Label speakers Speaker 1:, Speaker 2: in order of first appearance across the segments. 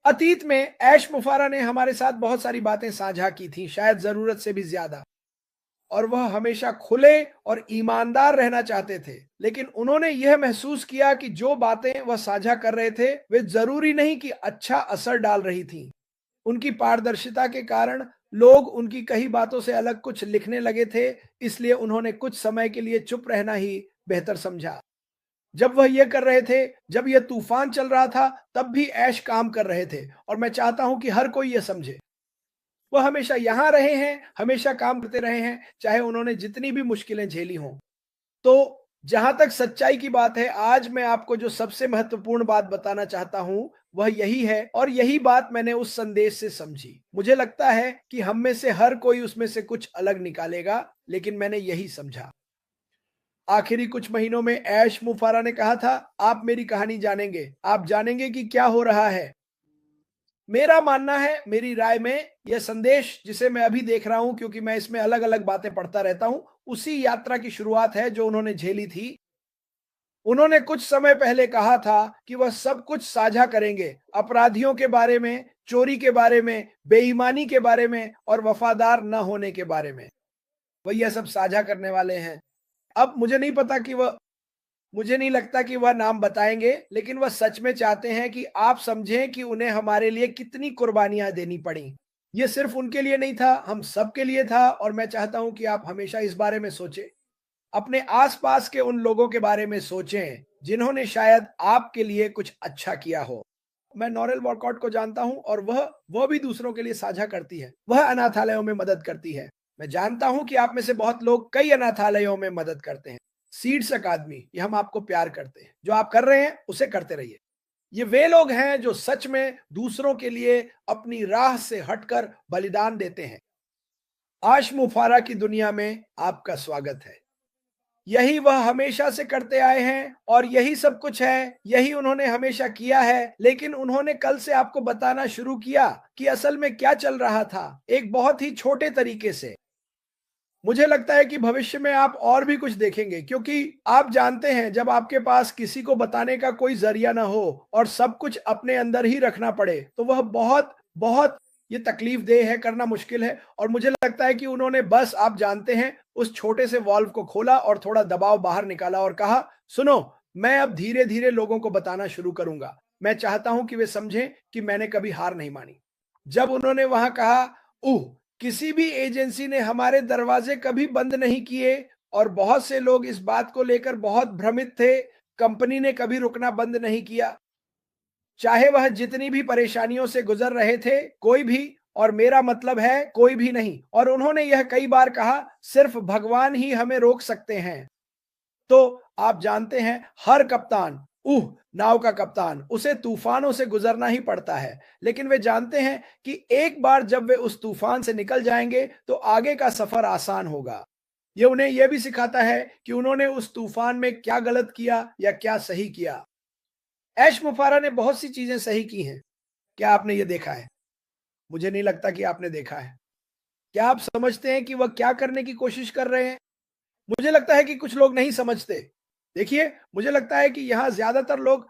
Speaker 1: अतीत में ऐश मुफारा ने हमारे साथ बहुत सारी बातें साझा की थी, शायद जरूरत से भी ज्यादा। और वह हमेशा खुले और ईमानदार रहना चाहते थे, लेकिन उन्होंने यह महसूस किया कि जो बातें वह साझा कर रहे थे वे जरूरी नहीं कि अच्छा असर डाल रही थीं। उनकी पारदर्शिता के कारण लोग उनकी कही बातों से अलग कुछ लिखने लगे थे, इसलिए उन्होंने कुछ समय के लिए चुप रहना ही बेहतर समझा। जब वह यह कर रहे थे, जब यह तूफान चल रहा था, तब भी ऐश काम कर रहे थे, और मैं चाहता हूं कि हर कोई यह समझे। वह हमेशा यहां रहे हैं, हमेशा काम करते रहे हैं, चाहे उन्होंने जितनी भी मुश्किलें झेली हों। तो जहां तक सच्चाई की बात है, आज मैं आपको जो सबसे महत्वपूर्ण बात बताना चाहता हूं, वह यही है, और यही बात मैंने उस संदेश से समझी। मुझे लगता है कि हम में से हर कोई उसमें से कुछ अलग निकालेगा, लेकिन मैंने यही समझा। आखिरी कुछ महीनों में ऐश मुफारा ने कहा था, आप मेरी कहानी जानेंगे, आप जानेंगे कि क्या हो रहा है। मेरा मानना है, मेरी राय में, यह संदेश जिसे मैं अभी देख रहा हूं, क्योंकि मैं इसमें अलग अलग बातें पढ़ता रहता हूं, उसी यात्रा की शुरुआत है जो उन्होंने झेली थी। उन्होंने कुछ समय पहले कहा था कि वह सब कुछ साझा करेंगे, अपराधियों के बारे में, चोरी के बारे में, बेईमानी के बारे में और वफादार न होने के बारे में। वह यह सब साझा करने वाले हैं। अब मुझे नहीं लगता कि वह नाम बताएंगे, लेकिन वह सच में चाहते हैं कि आप समझें कि उन्हें हमारे लिए कितनी कुर्बानियां देनी पड़ी। ये सिर्फ उनके लिए नहीं था, हम सबके लिए था, और मैं चाहता हूं कि आप हमेशा इस बारे में सोचें। अपने आसपास के उन लोगों के बारे में सोचें जिन्होंने शायद आपके लिए कुछ अच्छा किया हो। मैं नॉरेल वॉलकॉट को जानता हूं, और वह भी दूसरों के लिए साझा करती है। वह अनाथालयों में मदद करती है। मैं जानता हूं कि आप में से बहुत लोग कई अनाथालयों में मदद करते हैं। सीड्स अकादमी, ये हम आपको प्यार करते हैं। जो आप कर रहे हैं उसे करते रहिए। ये वे लोग हैं जो सच में दूसरों के लिए अपनी राह से हटकर बलिदान देते हैं। आश मुफारा की दुनिया में आपका स्वागत है। यही वह हमेशा से करते आए हैं, और यही सब कुछ है, यही उन्होंने हमेशा किया है, लेकिन उन्होंने कल से आपको बताना शुरू किया कि असल में क्या चल रहा था, एक बहुत ही छोटे तरीके से। मुझे लगता है कि भविष्य में आप और भी कुछ देखेंगे, क्योंकि आप जानते हैं, जब आपके पास किसी को बताने का कोई जरिया ना हो और सब कुछ अपने अंदर ही रखना पड़े, तो वह बहुत बहुत ये तकलीफ देह है, करना मुश्किल है। और मुझे लगता है कि उन्होंने बस, आप जानते हैं, उस छोटे से वॉल्व को खोला और थोड़ा दबाव बाहर निकाला और कहा, सुनो, मैं अब धीरे धीरे लोगों को बताना शुरू करूंगा। मैं चाहता हूं कि वे समझें कि मैंने कभी हार नहीं मानी। जब उन्होंने वहां कहा, उह, किसी भी एजेंसी ने हमारे दरवाजे कभी बंद नहीं किए, और बहुत से लोग इस बात को लेकर बहुत भ्रमित थे, कंपनी ने कभी रुकना बंद नहीं किया, चाहे वह जितनी भी परेशानियों से गुजर रहे थे, कोई भी, और मेरा मतलब है कोई भी नहीं। और उन्होंने यह कई बार कहा, सिर्फ भगवान ही हमें रोक सकते हैं। तो आप जानते हैं, हर कप्तान, नाव का कप्तान, उसे तूफानों से गुजरना ही पड़ता है, लेकिन वे जानते हैं कि एक बार जब वे उस तूफान से निकल जाएंगे तो आगे का सफर आसान होगा। ये उन्हें यह भी सिखाता है कि उन्होंने उस तूफान में क्या गलत किया या क्या सही किया। ऐश मुफारा ने बहुत सी चीजें सही की हैं। क्या आपने ये देखा है? मुझे नहीं लगता कि आपने देखा है। क्या आप समझते हैं कि वह क्या करने की कोशिश कर रहे हैं? मुझे लगता है कि कुछ लोग नहीं समझते। देखिए, मुझे लगता है कि यहाँ ज़्यादातर लोग,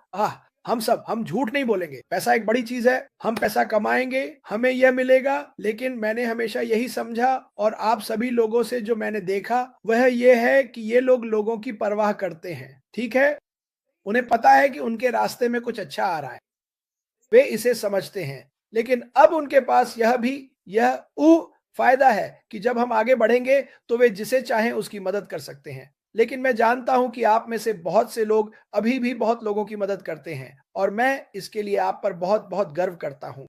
Speaker 1: हम झूठ नहीं बोलेंगे, पैसा एक बड़ी चीज़ है, हम पैसा कमाएँगे, हमें यह मिलेगा। लेकिन मैंने हमेशा यही समझा, और आप सभी लोगों से जो मैंने देखा, वह ये है कि ये लोग लोगों की परवाह करते हैं, ठीक है? उन्हें पता है कि उनके रास्ते में कुछ अच्छा आ रहा है, वे इसे समझते हैं। लेकिन अब उनके पास यह फायदा है कि जब हम आगे बढ़ेंगे तो वे जिसे चाहें उसकी मदद कर सकते हैं। लेकिन मैं जानता हूं कि आप में से बहुत से लोग अभी भी बहुत लोगों की मदद करते हैं, और मैं इसके लिए आप पर बहुत बहुत गर्व करता हूं।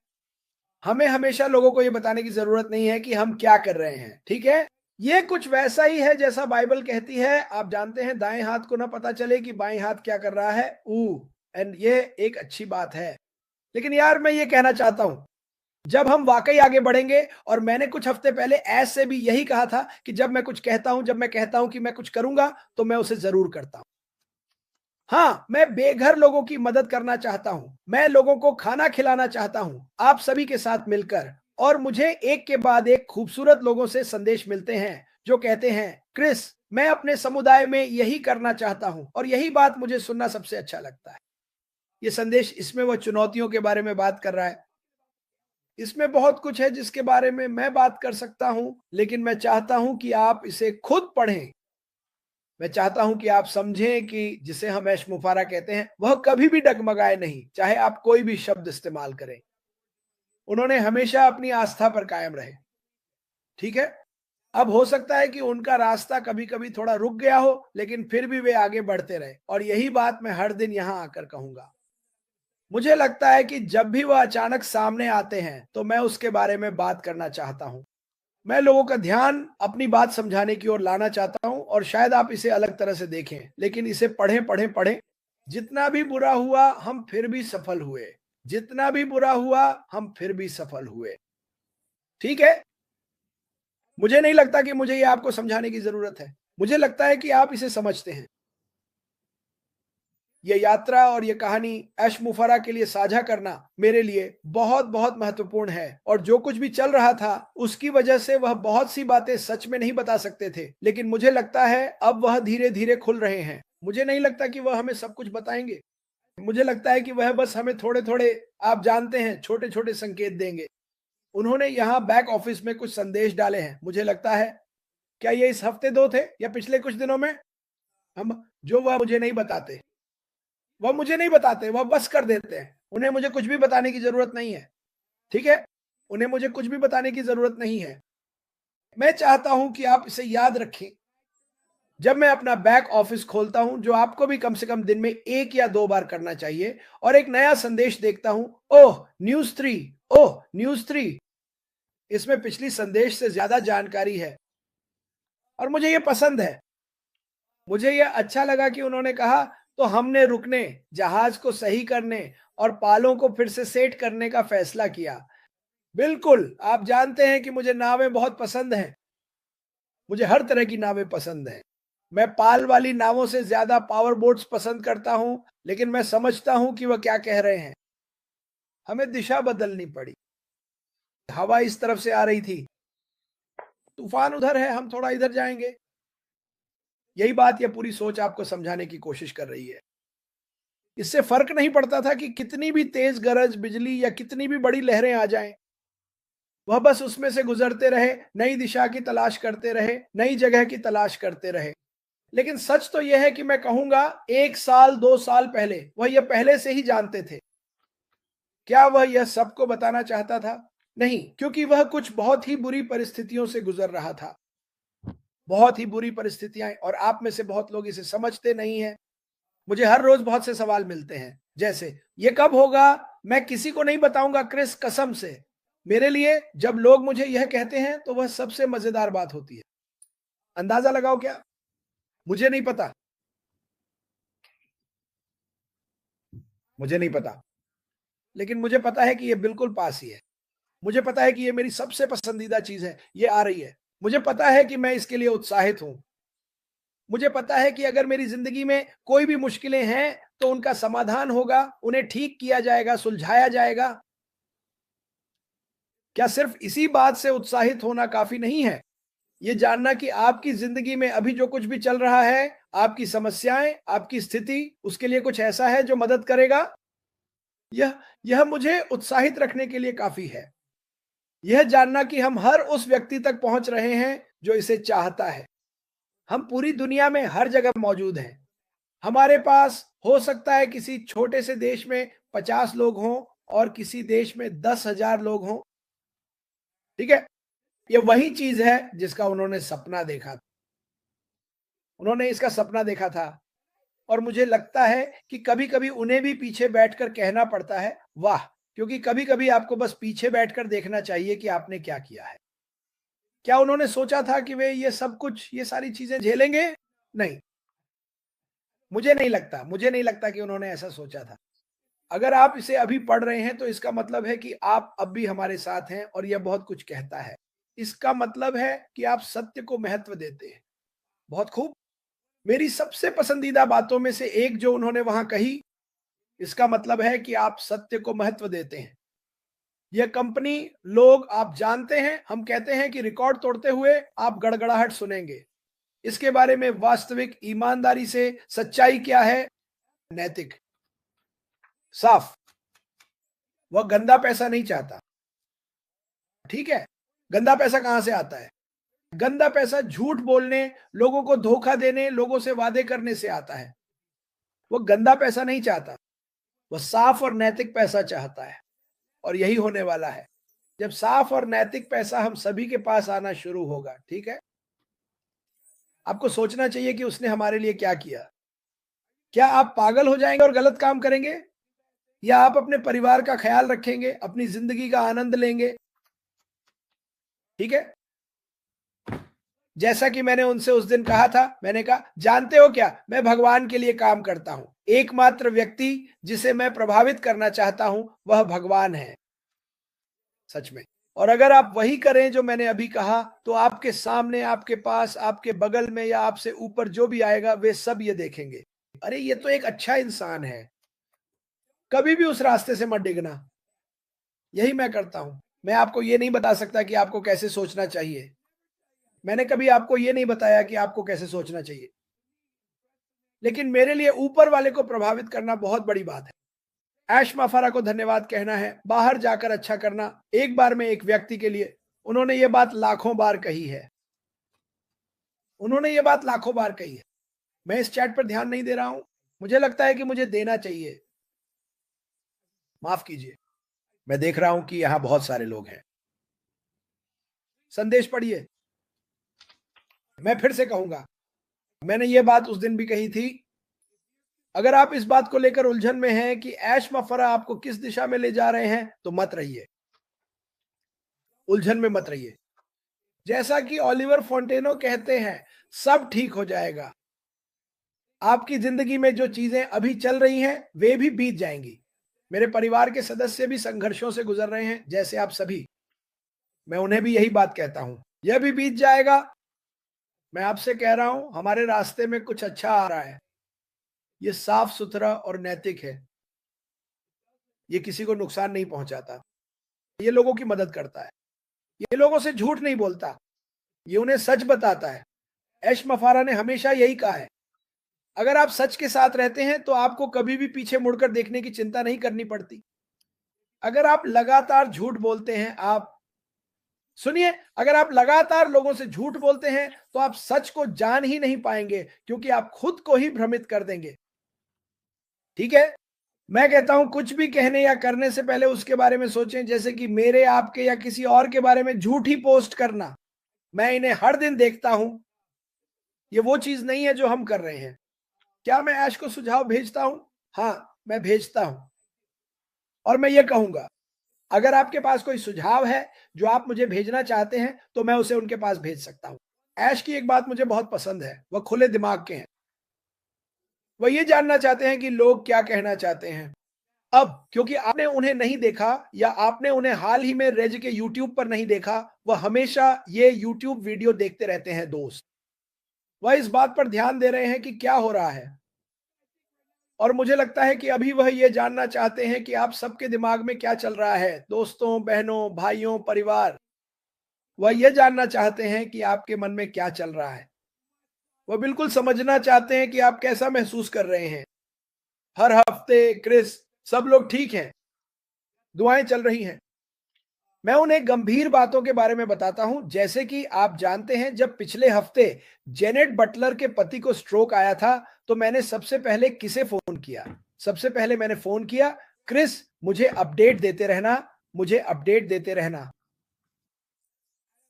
Speaker 1: हमें हमेशा लोगों को यह बताने की जरूरत नहीं है कि हम क्या कर रहे हैं, ठीक है? ये कुछ वैसा ही है जैसा बाइबल कहती है। आप जानते हैं, दाएं हाथ को ना पता चले कि बाएं हाथ क्या कर रहा है। एंड ये एक अच्छी बात है। लेकिन यार, मैं ये कहना चाहता हूं, जब हम वाकई आगे बढ़ेंगे, और मैंने कुछ हफ्ते पहले ऐसे भी यही कहा था कि जब मैं कहता हूं कि मैं कुछ करूंगा, तो मैं उसे जरूर करता हूं। हाँ, मैं बेघर लोगों की मदद करना चाहता हूं, मैं लोगों को खाना खिलाना चाहता हूं, आप सभी के साथ मिलकर। और मुझे एक के बाद एक खूबसूरत लोगों से संदेश मिलते हैं जो कहते हैं, क्रिस, मैं अपने समुदाय में यही करना चाहता हूं, और यही बात मुझे सुनना सबसे अच्छा लगता है। ये संदेश, इसमें वह चुनौतियों के बारे में बात कर रहा है। इसमें बहुत कुछ है जिसके बारे में मैं बात कर सकता हूं, लेकिन मैं चाहता हूं कि आप इसे खुद पढ़ें। मैं चाहता हूं कि आप समझें कि जिसे हम ऐश मुफारा कहते हैं, वह कभी भी डगमगाए नहीं, चाहे आप कोई भी शब्द इस्तेमाल करें। उन्होंने हमेशा अपनी आस्था पर कायम रहे। ठीक है? अब हो सकता है कि उनका रास्ता कभी-कभी थोड़ा रुक गया हो, लेकिन फिर भी वे आगे बढ़ते रहे, और यही बात मैं हर दिन यहां आकर कहूंगा। मुझे लगता है कि जब भी वह अचानक सामने आते हैं, तो मैं उसके बारे में बात करना चाहता हूं। मैं लोगों का ध्यान अपनी बात समझाने की ओर लाना चाहता हूं, और शायद आप इसे अलग तरह से देखें, लेकिन इसे पढ़ें, पढ़ें, पढ़ें। जितना भी बुरा हुआ, हम फिर भी सफल हुए। जितना भी बुरा हुआ, हम फिर भी सफल हुए। ठीक है? मुझे नहीं लगता कि मुझे ये आपको समझाने की ज़रूरत है। मुझे लगता है कि आप इसे समझते हैं। ये यात्रा और ये कहानी ऐश मुफर्रा के लिए साझा करना मेरे लिए बहुत-बहुत महत्वपूर्ण है, और जो कुछ भी चल रहा था, उसकी वजह से वह बहुत सी बातें सच में नहीं बता सकते थे। लेकिन मुझे लगता है अब वह धीरे-धीरे खुल रहे हैं। मुझे नहीं लगता कि वह हमें सब कुछ बताएँगे। मुझे लगता है कि वह बस हमें थोड़े-थोड़े, आप जानते हैं, छोटे-छोटे संकेत देंगे। उन्होंने यहाँ बैक ऑफिस में कुछ संदेश डाले हैं, मुझे लगता है। क्या ये इस हफ्ते 2 थे या पिछले कुछ दिनों में? हम जो वह मुझे नहीं बताते। वह मुझे नहीं बताते, वह बस कर देते हैं। उन्हें मुझे कुछ भी बताने की ज़रूरत नहीं है, ठीक है? उन्हें मुझे कुछ भी बताने की ज़रूरत नहीं है। मैं चाहता हूँ कि आप इसे याद रखें। जब मैं अपना बैक ऑफिस खोलता हूँ, जो आपको भी कम से कम दिन में 1 या 2 बार करना चाहिए, और एक नया संदेश देखता हूँ, ओह! न्यूज़ 3, ओह! न्यूज़ 3, इसमें पिछली संदेश से ज़्यादा जानकारी है, और मुझे ये पसंद है। मुझे ये अच्छा लगा कि उन्होंने कहा, तो हमने रुकने, जहाज को सही करने और पालों को फिर से सेट करने का फैसला किया। बिल्कुल, आप जानते हैं कि मुझे नावें बहुत पसंद हैं। मुझे हर तरह की नावें पसंद हैं। मैं पाल वाली नावों से ज़्यादा पावर बोट्स पसंद करता हूँ, लेकिन मैं समझता हूँ कि वह क्या कह रहे हैं। हमें दिशा बदलनी पड़ी। हवा इस तरफ से आ रही थी, तूफान उधर है, हम थोड़ा इधर जाएँगे। यही बात, यह पूरी सोच आपको समझाने की कोशिश कर रही है। इससे फ़र्क नहीं पड़ता था कि कितनी भी तेज़ गरज, बिजली या कितनी भी बड़ी लहरें आ जाएँ। वह बस उसमें से गुजरते रहे, नई दिशा की तलाश करते रहे, नई जगह की तलाश करते रहे। लेकिन सच तो यह है कि मैं कहूँगा, 1 साल, 2 साल पहले, वह यह पहले से ही जानते थे। क्या वह यह सबको बताना चाहता था? नहीं, क्योंकि वह कुछ बहुत ही बुरी परिस्थितियों से गुज़र रहा था। बहुत ही बुरी परिस्थितियाँ, और आप में से बहुत लोग इसे समझते नहीं हैं। मुझे हर रोज़ बहुत से सवाल मिलते हैं, जैसे, "ये कब होगा? मैं किसी को नहीं बताऊँगा क्रिस, कसम से।" मेरे लिए जब लोग मुझे यह कहते हैं, तो वह सबसे मज़ेदार बात होती है। अंदाज़ा लगाओ क्या? मुझे नहीं पता, मुझे नहीं पता। लेकिन मुझे पता है कि ये बिल्कुल पास ही है। मुझे पता है कि ये मेरी सबसे पसंदीदा चीज़ है, ये आ रही है। मुझे पता है कि मैं इसके लिए उत्साहित हूँ। मुझे पता है कि अगर मेरी ज़िंदगी में कोई भी मुश्किलें हैं, तो उनका समाधान होगा, उन्हें ठीक किया जाएगा, सुलझाया जाएगा। क्या सिर्फ़ इसी बात से उत्साहित होना काफ़ी नहीं है? ये जानना कि आपकी ज़िंदगी में अभी जो कुछ भी चल रहा है, आपकी समस्याएँ, आपकी स्थिति, उसके लिए कुछ ऐसा है जो मदद करेगा? यह यह मुझे उत्साहित रखने के लिए काफ़ी है। यह जानना कि हम हर उस व्यक्ति तक पहुँच रहे हैं, जो इसे चाहता है। हम पूरी दुनिया में हर जगह मौजूद हैं। हमारे पास हो सकता है किसी छोटे से देश में 50 लोग हों, और किसी देश में 10,000 लोग हों, ठीक है? ये वही चीज़ है जिसका उन्होंने सपना देखा। उन्होंने इसका सपना देखा था, और मुझे लगता है कि कभी-कभी उन्हें भी पीछे बैठकर कहना पड़ता है, वाह! क्योंकि कभी-कभी आपको बस पीछे बैठकर देखना चाहिए कि आपने क्या किया है। क्या उन्होंने सोचा था कि वे ये सब कुछ, ये सारी चीज़ें झेलेंगे? नहीं, मुझे नहीं लगता कि उन्होंने ऐसा सोचा था। अगर आप इसे अभी पढ़ रहे हैं, तो इसका मतलब है कि आप अब भी हमारे साथ हैं, और यह बहुत कुछ कहता है। इसका मतलब है कि आप सत्य को महत्व देते हैं। बहुत खूब। मेरी सबसे पसंदीदा बातों में से एक जो उन्होंने वहाँ कही, इसका मतलब है कि आप सत्य को महत्व देते हैं। यह कंपनी, लोग, आप जानते हैं, हम कहते हैं कि रिकॉर्ड तोड़ते हुए आप गड़गड़ाहट सुनेंगे। इसके बारे में वास्तविक ईमानदारी से सच्चाई क्या है? नैतिक, साफ। वह गंदा पैसा नहीं चाहता। ठीक है, गंदा पैसा कहां से आता है? गंदा पैसा झूठ बोलने, लोगों को धोखा देने, लोगों से वादे करने से आता है। वो गंदा पैसा नहीं चाहता, वो साफ और नैतिक पैसा चाहता है। और यही होने वाला है। जब साफ और नैतिक पैसा हम सभी के पास आना शुरू होगा, ठीक है? आपको सोचना चाहिए कि उसने हमारे लिए क्या किया। क्या आप पागल हो जाएंगे और गलत काम करेंगे, या आप अपने परिवार का ख्याल रखेंगे, अपनी जिंदगी का आनंद लेंगे? ठीक है, जैसा कि मैंने उनसे उस दिन कहा था, मैंने कहा जानते हो क्या, मैं भगवान के लिए काम करता हूं। एकमात्र व्यक्ति जिसे मैं प्रभावित करना चाहता हूं वह भगवान है, सच में। और अगर आप वही करें जो मैंने अभी कहा, तो आपके सामने, आपके पास, आपके बगल में या आपसे ऊपर जो भी आएगा, वे सब ये देखेंगे, अरे ये तो एक अच्छा इंसान है। कभी भी उस रास्ते से मत डिगना। यही मैं करता हूं। मैं आपको ये नहीं बता सकता कि आपको कैसे सोचना चाहिए। मैंने कभी आपको ये नहीं बताया कि आपको कैसे सोचना चाहिए, लेकिन मेरे लिए ऊपर वाले को प्रभावित करना बहुत बड़ी बात है। ऐश माफारा को धन्यवाद कहना है, बाहर जाकर अच्छा करना। एक बार में एक व्यक्ति के लिए उन्होंने ये बात लाखों बार कही है। उन्होंने ये बात लाखों बार कही है। मैं इस चैट पर ध्यान नहीं दे रहा हूं, मुझे लगता है कि मुझे देना चाहिए। माफ कीजिए, मैं देख रहा हूं कि यहां बहुत सारे लोग हैं। संदेश पढ़िए। मैं फिर से कहूंगा, मैंने ये बात उस दिन भी कही थी। अगर आप इस बात को लेकर उलझन में हैं कि ऐश मफरा आपको किस दिशा में ले जा रहे हैं, तो मत रहिए, उलझन में मत रहिए। जैसा कि ओलिवर फोंटेनो कहते हैं, सब ठीक हो जाएगा। आपकी जिंदगी में जो चीजें अभी चल रही हैं, वे भी बीत जाएंगी। मेरे परिवार के सदस्य भी संघर्षों से गुजर रहे हैं, जैसे आप सभी। मैं उन्हें भी यही बात कहता हूं, यह भी बीत जाएगा। मैं आपसे कह रहा हूं, हमारे रास्ते में कुछ अच्छा आ रहा है। ये साफ सुथरा और नैतिक है। ये किसी को नुकसान नहीं पहुंचाता, ये लोगों की मदद करता है, ये लोगों से झूठ नहीं बोलता, ये उन्हें सच बताता है। ऐश मफारा ने हमेशा यही कहा है, अगर आप सच के साथ रहते हैं तो आपको कभी भी पीछे मुड़कर देखने की चिंता नहीं करनी पड़ती। अगर आप लगातार झूठ बोलते हैं, आप सुनिए, अगर आप लगातार लोगों से झूठ बोलते हैं, तो आप सच को जान ही नहीं पाएंगे, क्योंकि आप खुद को ही भ्रमित कर देंगे। ठीक है, मैं कहता हूं कुछ भी कहने या करने से पहले उसके बारे में सोचें, जैसे कि मेरे, आपके या किसी और के बारे में झूठ ही पोस्ट करना। मैं इन्हें हर दिन देखता हूं, ये वो चीज नहीं है जो हम कर रहे हैं। क्या मैं ऐश को सुझाव भेजता हूं? हाँ, मैं भेजता हूं। और मैं ये कहूंगा, अगर आपके पास कोई सुझाव है जो आप मुझे भेजना चाहते हैं, तो मैं उसे उनके पास भेज सकता हूं। ऐश की एक बात मुझे बहुत पसंद है, वह खुले दिमाग के हैं। वह ये जानना चाहते हैं कि लोग क्या कहना चाहते हैं। अब क्योंकि आपने उन्हें नहीं देखा, या आपने उन्हें हाल ही में रेज के यूट्यूब पर नहीं देखा, वह हमेशा ये यूट्यूब वीडियो देखते रहते हैं दोस्त। वह इस बात पर ध्यान दे रहे हैं कि क्या हो रहा है। और मुझे लगता है कि अभी वह ये जानना चाहते हैं कि आप सबके दिमाग में क्या चल रहा है, दोस्तों, बहनों, भाइयों, परिवार। वह ये जानना चाहते हैं कि आपके मन में क्या चल रहा है। वह बिल्कुल समझना चाहते हैं कि आप कैसा महसूस कर रहे हैं। हर हफ्ते क्रिस, सब लोग ठीक हैं, दुआएं चल रही हैं। मैं उन्हें गंभीर बातों के बारे में बताता हूं, जैसे कि आप जानते हैं, जब पिछले हफ्ते जेनेट बटलर के पति को स्ट्रोक आया था, तो मैंने सबसे पहले किसे फोन किया? सबसे पहले मैंने फोन किया, क्रिस, मुझे अपडेट देते रहना, मुझे अपडेट देते रहना।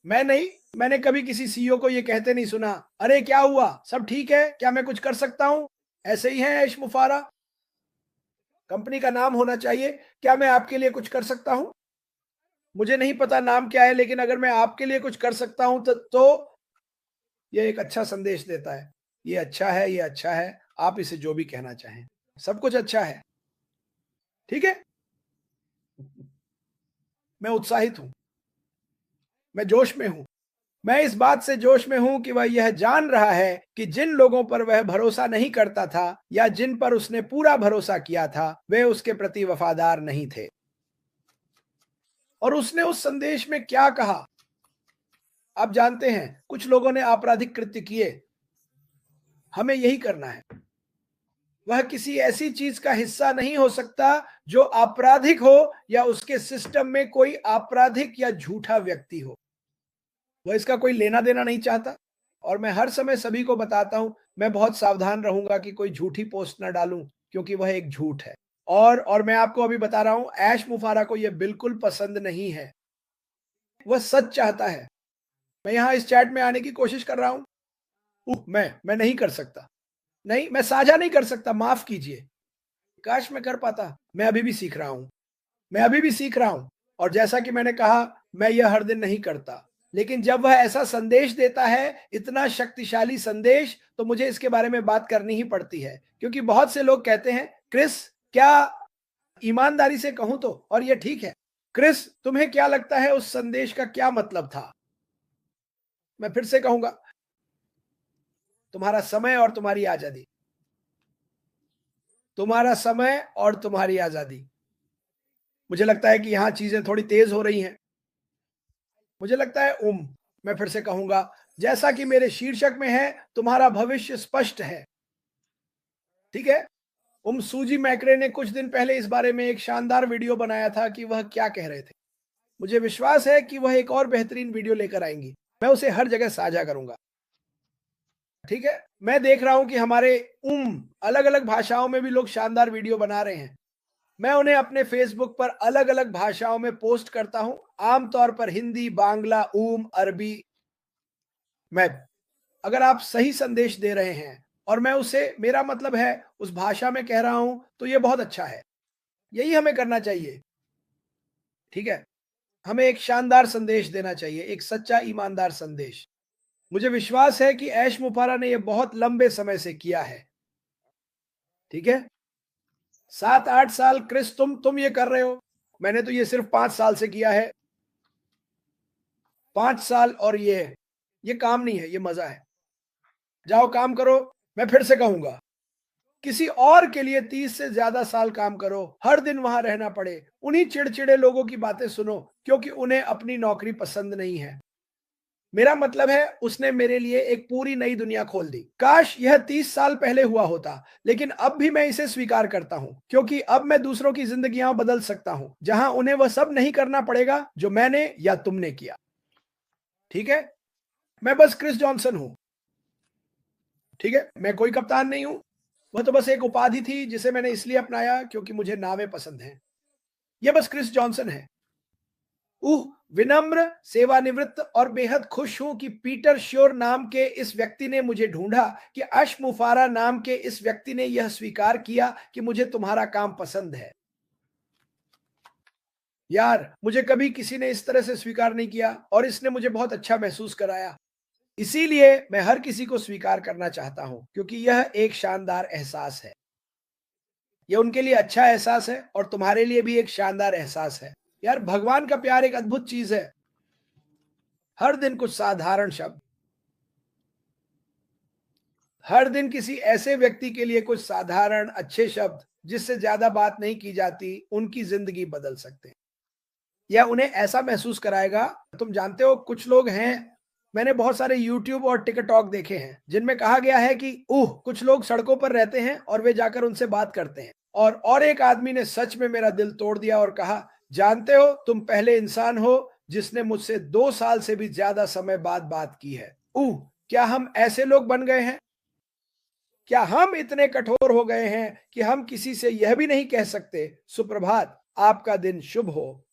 Speaker 1: मैं नहीं, मैंने कभी किसी सीईओ को यह कहते नहीं सुना, अरे क्या हुआ, सब ठीक है, क्या मैं कुछ कर सकता हूं? ऐसे ही है ऐश मुफारा। कंपनी का नाम होना चाहिए, क्या मैं आपके लिए कुछ कर सकता हूं? मुझे नहीं पता नाम क्या है, लेकिन अगर मैं आपके लिए कुछ कर सकता हूं तो ये एक अच्छा संदेश देता है। ये अच्छा है, ये अच्छा है, आप इसे जो भी कहना चाहें, सब कुछ अच्छा है। ठीक है, मैं उत्साहित हूं, मैं जोश में हूं। मैं इस बात से जोश में हूं कि वह यह जान रहा है कि जिन लोगों पर वह भरोसा नहीं करता था, या जिन पर उसने पूरा भरोसा किया था, वे उसके प्रति वफादार नहीं थे। और उसने उस संदेश में क्या कहा? आप जानते हैं, कुछ लोगों ने आपराधिक कृत्य किए, हमें यही करना है। वह किसी ऐसी चीज का हिस्सा नहीं हो सकता जो आपराधिक हो या उसके सिस्टम में कोई आपराधिक या झूठा व्यक्ति हो। वह इसका कोई लेना देना नहीं चाहता। और मैं हर समय सभी को बताता हूं, मैं बहुत सावधान रहूंगा कि कोई झूठी पोस्ट ना डालूं, क्योंकि वह एक झूठ है। और मैं आपको अभी बता रहा हूं, ऐश मुफारा को यह बिल्कुल पसंद नहीं है। वह सच चाहता है। मैं यहां इस चैट में आने की कोशिश कर रहा हूं। मैं नहीं कर सकता। नहीं, मैं साझा नहीं कर सकता, माफ कीजिए। काश मैं कर पाता। मैं अभी भी सीख रहा हूं। मैं अभी भी सीख रहा हूं। और जैसा कि मैंने कहा, मैं यह हर दिन नहीं करता। लेकिन जब वह ऐसा संदेश देता है, इतना शक्तिशाली संदेश, तो मुझे इसके बारे में बात करनी ही पड़ती है। क्योंकि बहुत से लोग कहते हैं, क्रिस, क्या ईमानदारी से कहूं तो, और यह ठीक है, क्रिस, तुम्हें क्या लगता है उस संदेश का क्या मतलब था? मैं फिर से कहूंगा, तुम्हारा समय और तुम्हारी आजादी। तुम्हारा समय और तुम्हारी आजादी। मुझे लगता है कि यहां चीजें थोड़ी तेज हो रही हैं। मुझे लगता है मैं फिर से कहूंगा, जैसा कि मेरे शीर्षक में है, तुम्हारा भविष्य स्पष्ट है। ठीक है। सूजी मैक्रे ने कुछ दिन पहले इस बारे में एक शानदार वीडियो बनाया था कि वह क्या कह रहे थे। मुझे विश्वास है कि वह एक और बेहतरीन वीडियो लेकर आएंगी। मैं उसे हर जगह साझा करूंगा। ठीक है। मैं देख रहा हूं कि हमारे अलग अलग भाषाओं में भी लोग शानदार वीडियो बना रहे हैं। मैं उन्हें अपने फेसबुक पर अलग अलग भाषाओं में पोस्ट करता हूं, आमतौर पर हिंदी, बांग्ला, अरबी। मैं अगर आप सही संदेश दे रहे हैं और मैं उसे, मेरा मतलब है, उस भाषा में कह रहा हूं, तो यह बहुत अच्छा है। यही हमें करना चाहिए। ठीक है। हमें एक शानदार संदेश देना चाहिए, एक सच्चा ईमानदार संदेश। मुझे विश्वास है कि ऐश मुफारा ने यह बहुत लंबे समय से किया है। ठीक है। 7-8 साल, क्रिस, तुम ये कर रहे हो। मैंने तो ये सिर्फ 5 साल से किया है। 5 साल, और ये काम नहीं है, ये मजा है। जाओ काम करो। मैं फिर से कहूंगा, किसी और के लिए 30 से ज्यादा साल काम करो, हर दिन वहां रहना पड़े, उन्हीं चिड़चिड़े लोगों की बातें सुनो, क्योंकि उन्हें अपनी नौकरी पसंद नहीं है। मेरा मतलब है, उसने मेरे लिए एक पूरी नई दुनिया खोल दी। काश यह 30 साल पहले हुआ होता, लेकिन अब भी मैं इसे स्वीकार करता हूं, क्योंकि अब मैं दूसरों की जिंदगियां बदल सकता हूं, जहां उन्हें वह सब नहीं करना पड़ेगा जो मैंने या तुमने किया। ठीक है। मैं बस क्रिस जॉनसन हूं। ठीक है। मैं कोई कप्तान नहीं हूं। वह तो बस एक उपाधि थी जिसे मैंने इसलिए अपनाया क्योंकि मुझे नावें पसंद हैं। यह बस क्रिस जॉनसन है। विनम्र, सेवानिवृत्त और बेहद खुश हूं कि पीटर श्योर नाम के इस व्यक्ति ने मुझे ढूंढा, कि अश मुफारा नाम के इस व्यक्ति ने यह स्वीकार किया कि मुझे तुम्हारा काम पसंद है। यार, मुझे कभी किसी ने इस तरह से स्वीकार नहीं किया, और इसने मुझे बहुत अच्छा महसूस कराया। इसीलिए मैं हर किसी को स्वीकार करना चाहता हूं, क्योंकि यह एक शानदार एहसास है। यह उनके लिए अच्छा एहसास है, और तुम्हारे लिए भी एक शानदार एहसास है। यार, भगवान का प्यार एक अद्भुत चीज है। हर दिन कुछ साधारण शब्द, हर दिन किसी ऐसे व्यक्ति के लिए कुछ साधारण अच्छे शब्द, जिससे ज्यादा बात नहीं की जाती, उनकी जिंदगी बदल सकते हैं, या उन्हें ऐसा महसूस कराएगा। तुम जानते हो, कुछ लोग हैं, मैंने बहुत सारे यूट्यूब और टिकटॉक देखे हैं, जिनमें कहा गया है कि कुछ लोग सड़कों पर रहते हैं और वे जाकर उनसे बात करते हैं। और एक आदमी ने सच में मेरा दिल तोड़ दिया और कहा, जानते हो, तुम पहले इंसान हो जिसने मुझसे 2 साल से भी ज्यादा समय बाद बात की है। क्या हम ऐसे लोग बन गए हैं? क्या हम इतने कठोर हो गए हैं कि हम किसी से यह भी नहीं कह सकते, सुप्रभात, आपका दिन शुभ हो?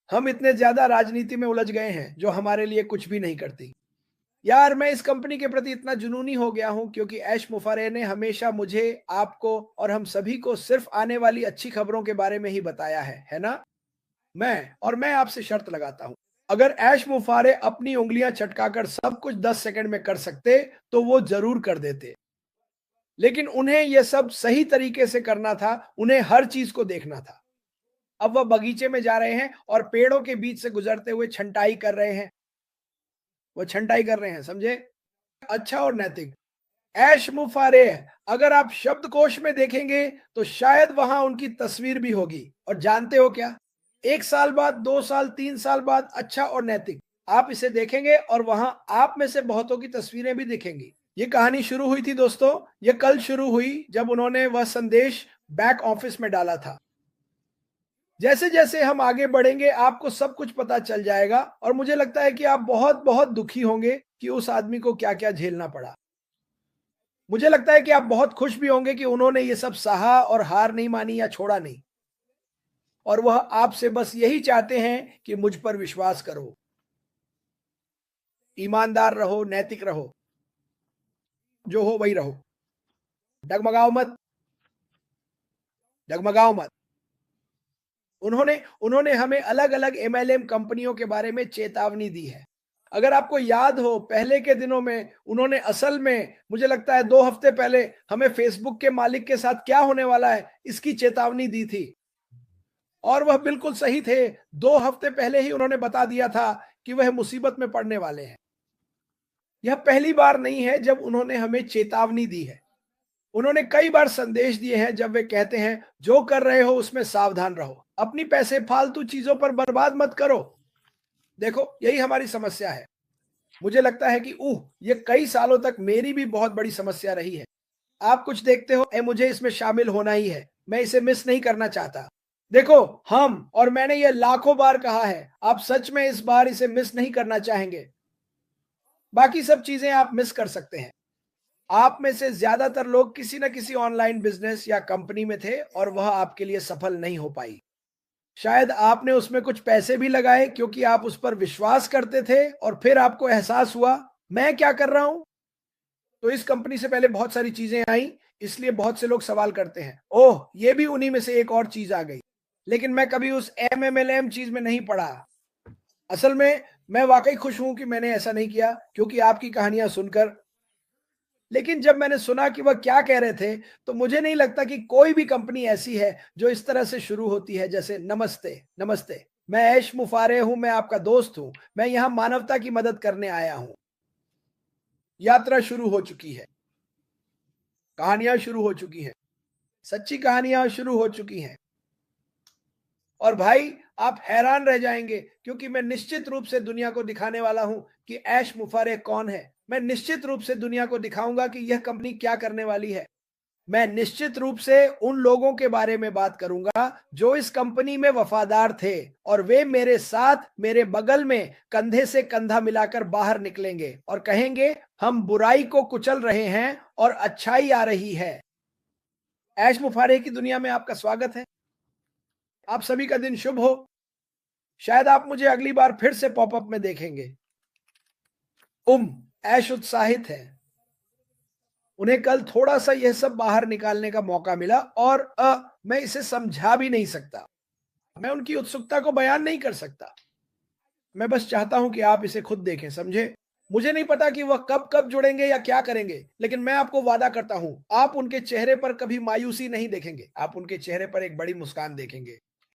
Speaker 1: हम इतने ज्यादा राजनीति में उलझ गए हैं जो हमारे लिए कुछ भी नहीं करती। यार, मैं इस कंपनी के प्रति इतना जुनूनी हो गया हूं, क्योंकि ऐश मुफारे ने हमेशा मुझे, आपको और हम सभी को सिर्फ आने वाली अच्छी खबरों के बारे में ही बताया है ना? मैं आपसे शर्त लगाता हूं, अगर ऐश मुफारे अपनी उंगलियां चटकाकर सब कुछ 10 सेकंड में कर सकते, तो वो जरूर कर देते। लेकिन उन्हें यह सब सही तरीके से करना था, उन्हें हर चीज को देखना था। अब वह बगीचे में जा रहे हैं और पेड़ों के बीच से गुजरते हुए छंटाई कर रहे हैं। वो छंटाई कर रहे हैं, समझे? अच्छा और नैतिक। ऐश मुफारे, अगर आप शब्दकोश में देखेंगे तो शायद वहां उनकी तस्वीर भी होगी। और जानते हो क्या? 1 साल बाद, 2 साल, 3 साल बाद, अच्छा और नैतिक, आप इसे देखेंगे और वहां आप में से बहुतों की तस्वीरें भी दिखेंगी। ये कहानी शुरू हुई थी दोस्तों, ये कल शुरू हुई जब उन्होंने वह संदेश बैक ऑफिस में डाला था। जैसे जैसे हम आगे बढ़ेंगे आपको सब कुछ पता चल जाएगा और मुझे लगता है कि आप बहुत बहुत दुखी होंगे कि उस आदमी को क्या क्या झेलना पड़ा। मुझे लगता है कि आप बहुत खुश भी होंगे कि उन्होंने ये सब सहा और हार नहीं मानी या छोड़ा नहीं। और वह आपसे बस यही चाहते हैं कि मुझ पर विश्वास करो, ईमानदार रहो, नैतिक रहो, जो हो वही रहो, डगमगाओ मत, डगमगाओ मत। उन्होंने उन्होंने हमें अलग अलग एमएलएम कंपनियों के बारे में चेतावनी दी है। अगर आपको याद हो पहले के दिनों में उन्होंने असल में मुझे लगता है 2 हफ्ते पहले हमें फेसबुक के मालिक के साथ क्या होने वाला है इसकी चेतावनी दी थी। और वह बिल्कुल सही थे। 2 हफ्ते पहले ही उन्होंने बता दिया था कि वह मुसीबत में पड़ने वाले हैं। यह पहली बार नहीं है जब उन्होंने हमें चेतावनी दी है। उन्होंने कई बार संदेश दिए हैं जब वे कहते हैं जो कर रहे हो उसमें सावधान रहो, अपनी पैसे फालतू चीजों पर बर्बाद मत करो। देखो यही हमारी समस्या है। मुझे लगता है कि ये कई सालों तक मेरी भी बहुत बड़ी समस्या रही है। आप कुछ देखते हो मुझे इसमें शामिल होना ही है, मैं इसे मिस नहीं करना चाहता। देखो हम और मैंने ये लाखों बार कहा है, आप सच में इस बार इसे मिस नहीं करना चाहेंगे। बाकी सब चीजें आप मिस कर सकते हैं। आप में से ज्यादातर लोग किसी न किसी ऑनलाइन बिजनेस या कंपनी में थे और वह आपके लिए सफल नहीं हो पाई। शायद आपने उसमें कुछ पैसे भी लगाए क्योंकि आप उस पर विश्वास करते थे और फिर आपको एहसास हुआ मैं क्या कर रहा हूं। तो इस कंपनी से पहले बहुत सारी चीजें आई, इसलिए बहुत से लोग सवाल करते हैं ओह ये भी उन्हीं में से एक और चीज आ गई। लेकिन मैं कभी उस एमएमएलएम चीज में नहीं पड़ा। असल में मैं वाकई खुश हूं कि मैंने ऐसा नहीं किया क्योंकि आपकी कहानियां सुनकर। लेकिन जब मैंने सुना कि वह क्या कह रहे थे तो मुझे नहीं लगता कि कोई भी कंपनी ऐसी है जो इस तरह से शुरू होती है, जैसे नमस्ते नमस्ते, मैं ऐश मुफारे हूं, मैं आपका दोस्त हूं, मैं यहां मानवता की मदद करने आया हूं। यात्रा शुरू हो चुकी है, कहानियां शुरू हो चुकी हैं, सच्ची कहानियां शुरू हो चुकी हैं। और भाई आप हैरान रह जाएंगे क्योंकि मैं निश्चित रूप से दुनिया को दिखाने वाला हूं कि ऐश मुफारे कौन है। मैं निश्चित रूप से दुनिया को दिखाऊंगा कि यह कंपनी क्या करने वाली है। मैं निश्चित रूप से उन लोगों के बारे में बात करूंगा जो इस कंपनी में वफादार थे और वे मेरे साथ मेरे बगल में कंधे से कंधा मिलाकर बाहर निकलेंगे और कहेंगे हम बुराई को कुचल रहे हैं और अच्छाई आ रही है। ऐश मुफारे की दुनिया में आपका स्वागत है। आप सभी का दिन शुभ हो। शायद आप मुझे अगली बार फिर से पॉपअप में देखेंगे। ऐश उत्साहित है। उन्हें कल थोड़ा सा यह सब बाहर निकालने का मौका मिला और मैं इसे समझा भी नहीं सकता। मैं उनकी उत्सुकता को बयान नहीं कर सकता। मैं बस चाहता हूं कि आप इसे खुद देखें, समझे। मुझे नहीं पता कि वह कब कब जुड़ेंगे या क्या करेंगे, लेकिन मैं आपको वादा करता हूं आप उनके चेहरे पर कभी मायूसी नहीं देखेंगे, आप उनके चेहरे पर एक बड़ी मुस्कान देखेंगे।